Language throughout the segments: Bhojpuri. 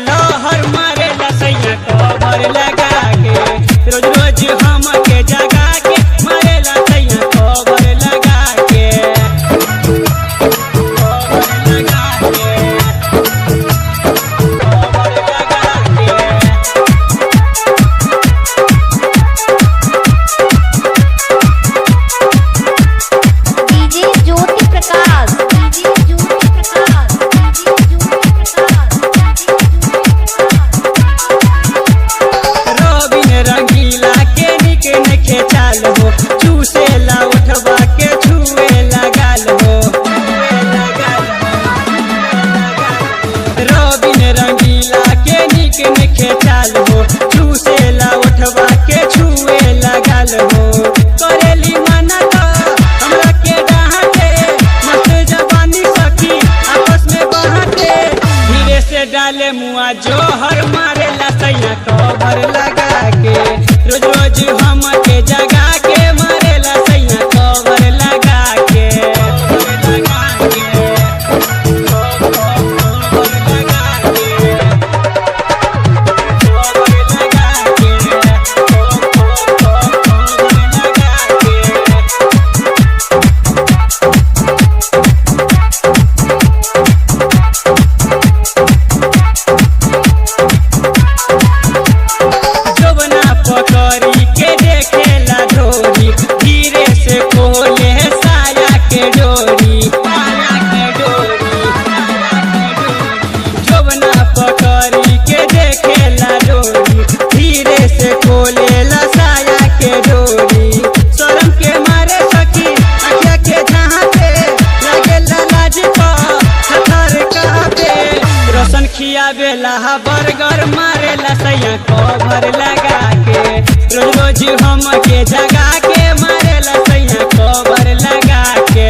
लहर मारेला सैया कवर लगा के रोज रोज हम के जगा के मारेला सैया कवर लगा के कवर लगा के कवर लगा के। डीजे ज्योति प्रकाश रविन रंगीला के निक नखे चाल हो चूसे ला उठवा के छुए लगाल हो रविन रंगीला के निक नखे चाल हो चूसे ला उठवा के छुए लगाल हो करेली मना तो हमरा के डांटे मस्त जवानी सखी आपस में बांटे धीरे से डाले मुआ जोहर मारेला सैया कवर लगा के रोज रोज हम के जगा के मारेला सैया कवर लगा के कवर लगा के कवर लगा के कवर लगा के कवर लगा के। जवना पकड़ी के देखेला डोरी धीरे से खोले साया के डोरी साया के डोरी जवना पकड़ी के देखेला डोरी धीरे से खोलेला साया के डोरी शरम के मारे सखी आँखिया के झाँपे लगेला लाज थर कापे रोशन खियावेला बर्गर मारेला सैया कवर लगा के रोज रोज हम के जगा के मारेला सैया कवर लगा के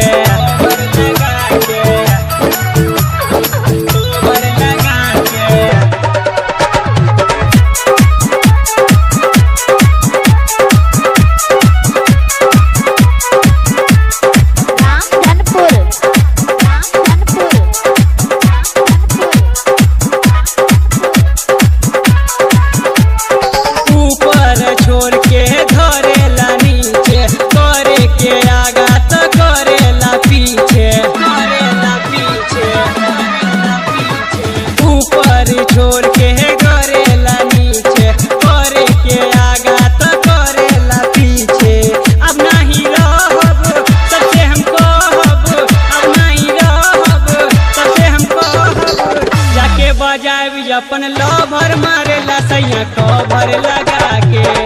कवर लगा के कवर लगा के। रामधनपुर ऊपर छोड़ के धरेला नीचे करे के आगा तो करेला पीछे करेला पीछे ऊपर छोड़ के करेला नीचे करे के आगा तो करेला पीछे अब नहीं रहब सबसे हम कहब अब नहीं रहब सबसे हम कहब जाके बजाबी अपन लभर मारेला सैया कवर लगा के